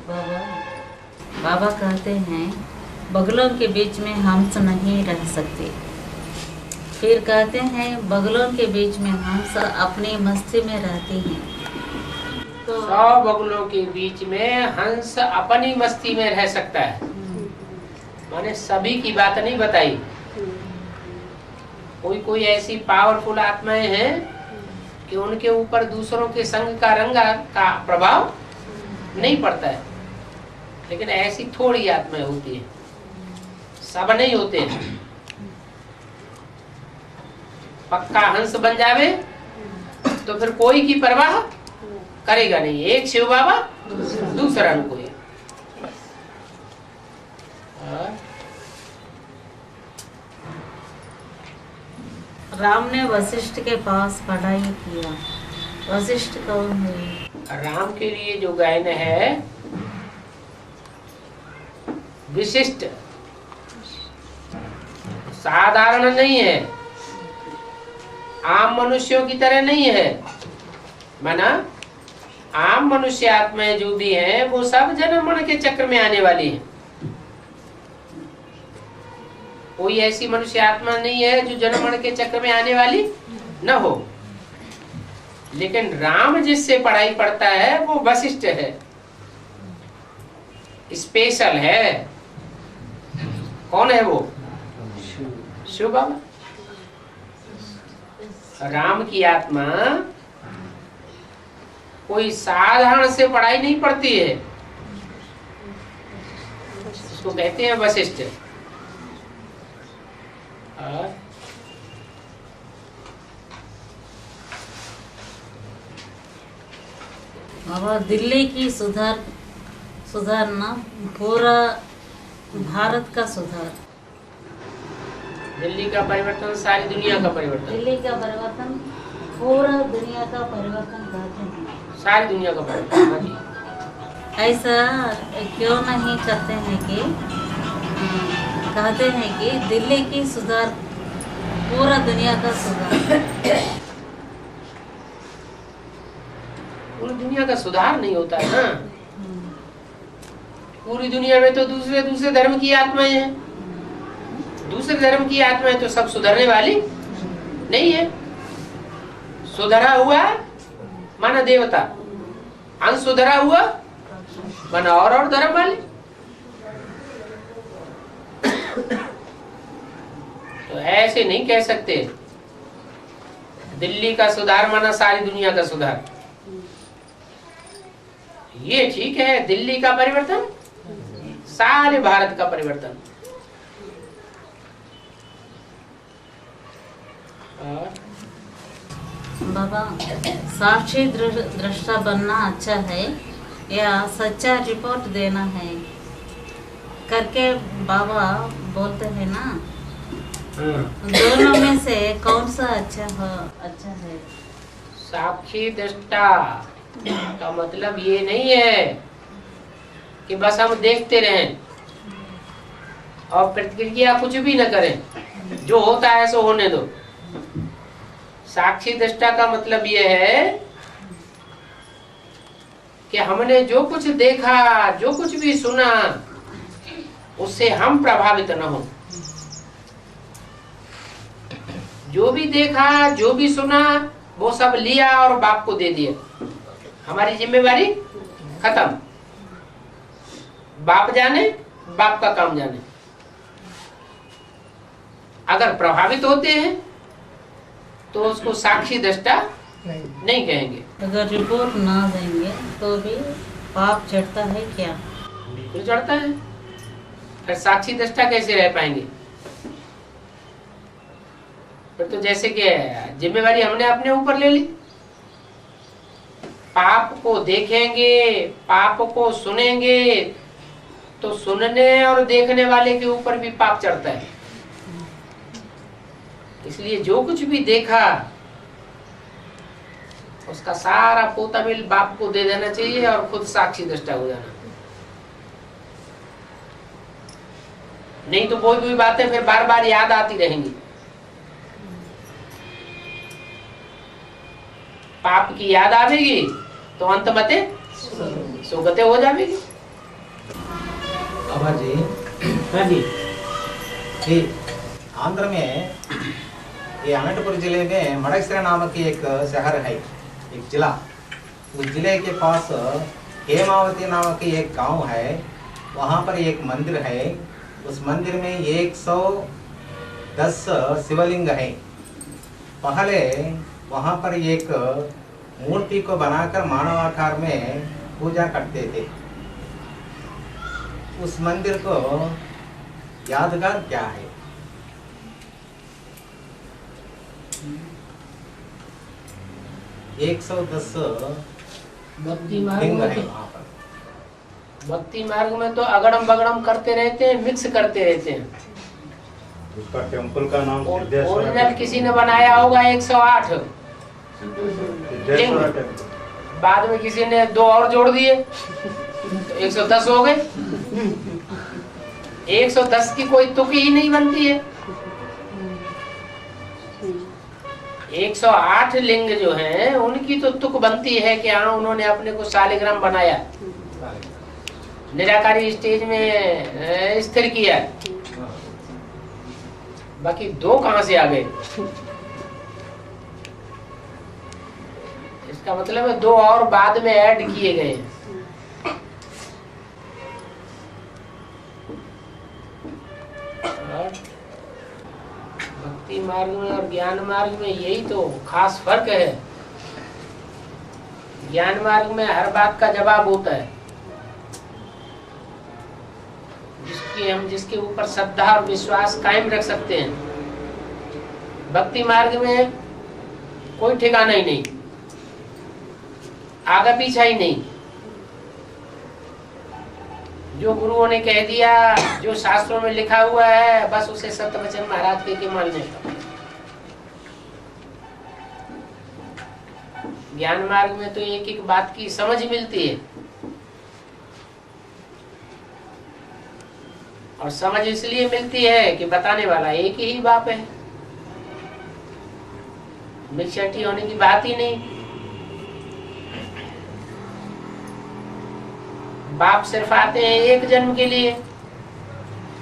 बाबा बाबा कहते हैं बगलों के बीच में हंस नहीं रह सकते। फिर कहते हैं बगलों के बीच में हंस अपनी मस्ती में रहते हैं। तो 100 बगुलों के बीच में हंस अपनी मस्ती में रह सकता है। माने सभी की बात नहीं बताई। कोई कोई ऐसी पावरफुल आत्माएं हैं कि उनके ऊपर दूसरों के संग का रंग का प्रभाव नहीं पड़ता है, लेकिन ऐसी थोड़ी आत्माएं होती है, सब नहीं होते हैं। पक्का हंस बन जावे तो फिर कोई की परवाह करेगा नहीं। एक शिव बाबा दूसरा न कोई। राम ने वशिष्ठ के पास पढ़ाई किया। वशिष्ठ कौन है? राम के लिए जो गायन है विशिष्ट, साधारण नहीं है, आम मनुष्यों की तरह नहीं है। माना आम मनुष्य आत्माएं जो भी हैं वो सब जन्म मरण के चक्र में आने वाली हैं। कोई ऐसी मनुष्य आत्मा नहीं है जो जन्म मरण के चक्र में आने वाली न हो। लेकिन राम जिससे पढ़ाई पढ़ता है वो वशिष्ठ है, स्पेशल है। कौन है वो? शिव बाबा। राम की आत्मा कोई साधारण से पढ़ाई नहीं पढ़ती है, उसको कहते हैं वशिष्ठ। बाबा दिल्ली की सुधारना पूरा भारत का सुधार। दिल्ली का परिवर्तन सारी दुनिया का परिवर्तन। दिल्ली का परिवर्तन पूरा दुनिया का परिवर्तन करते हैं। सारी दुनिया का परिवर्तन। हाँ जी। ऐसा क्यों नहीं करते हैं कि कहते हैं कि दिल्ली की सुधार पूरा दुनिया का सुधार। पूरी दुनिया का सुधार नहीं होता है ना। पूरी दुनिया में तो दूसरे दूसरे धर्म की आत्माएं हैं। दूसरे धर्म की आत्माएं तो सब सुधरने वाली नहीं है। सुधरा हुआ माना देवता, अनसुधरा हुआ माना और धर्म वाले। तो ऐसे नहीं कह सकते दिल्ली का सुधार माना सारी दुनिया का सुधार। ये ठीक है, दिल्ली का परिवर्तन सारे भारत का परिवर्तन। बाबा साक्षी दृष्टा बनना अच्छा है या सच्चा रिपोर्ट देना है करके बाबा बोलते हैं ना। दोनों में से कौन सा अच्छा है? साक्षी दृष्टा का मतलब ये नहीं है कि बस हम देखते रहें और प्रतिक्रिया कुछ भी न करें, जो होता है सो होने दो। साक्षी दृष्टा का मतलब ये है कि हमने जो कुछ देखा, जो कुछ भी सुना, उससे हम प्रभावित न हो। जो भी देखा, जो भी सुना, वो सब लिया और बाप को दे दिया। हमारी जिम्मेवारी खत्म। बाप जाने, बाप का काम जाने। अगर प्रभावित होते हैं तो उसको साक्षी दृष्टा नहीं कहेंगे। अगर रिपोर्ट ना देंगे तो भी पाप चढ़ता है क्या? बिल्कुल चढ़ता है। फिर साक्षी दृष्टा कैसे रह पाएंगे? फिर तो जैसे कि जिम्मेवारी हमने अपने ऊपर ले ली। पाप को देखेंगे, पाप को सुनेंगे तो सुनने और देखने वाले के ऊपर भी पाप चढ़ता है। इसलिए जो कुछ भी देखा उसका सारा पोता मिल बाप को दे देना चाहिए और खुद साक्षी दृष्टा हो जाना। नहीं तो कोई कोई बातें फिर बार बार याद आती रहेंगी। पाप की याद आवेगी तो अंत मते सुगते हो जाएगी। बाबा जी, हाँ जी। ये आंध्र में, ये अनंतपुर जिले में मडकशिरा नामक एक शहर है, एक जिला। उस जिले के पास हेमावती नामक एक गांव है। वहाँ पर एक मंदिर है। उस मंदिर में 110 शिवलिंग है। पहले वहाँ पर एक मूर्ति को बनाकर मानव आकार में पूजा करते थे। उस मंदिर को यादगार क्या है? 110 भक्ति मार्ग लिंग में है तो, वहाँ पर। भक्ति मार्ग में तो अगड़म बगड़म करते रहते हैं, मिक्स करते रहते हैं। उसका टेम्पल का नाम ओरिजिनल किसी ने बनाया होगा 108 लिंग, बाद में किसी ने 2 और जोड़ दिए तो 110 हो गए। 110 की कोई तुक ही नहीं बनती है। 108 लिंग जो हैं उनकी तो तुक बनती है कि हाँ उन्होंने अपने को शालिग्राम बनाया, निराकारी स्टेज में स्थिर किया। बाकी 2 कहां से आ गए? इसका मतलब है 2 और बाद में ऐड किए गए। भक्ति मार्ग में और ज्ञान मार्ग में यही तो खास फर्क है। ज्ञान मार्ग में हर बात का जवाब होता है, जिसके ऊपर श्रद्धा और विश्वास कायम रख सकते हैं। भक्ति मार्ग में कोई ठिकाना ही नहीं, आगा पीछा ही नहीं। जो गुरुओं ने कह दिया, जो शास्त्रों में लिखा हुआ है, बस उसे सत्यवचन महाराज के मानने का। ज्ञान मार्ग में तो एक एक बात की समझ मिलती है, और समझ इसलिए मिलती है कि बताने वाला एक ही बाप है, मिक्सटी होने की बात ही नहीं। बाप सिर्फ आते हैं एक जन्म के लिए,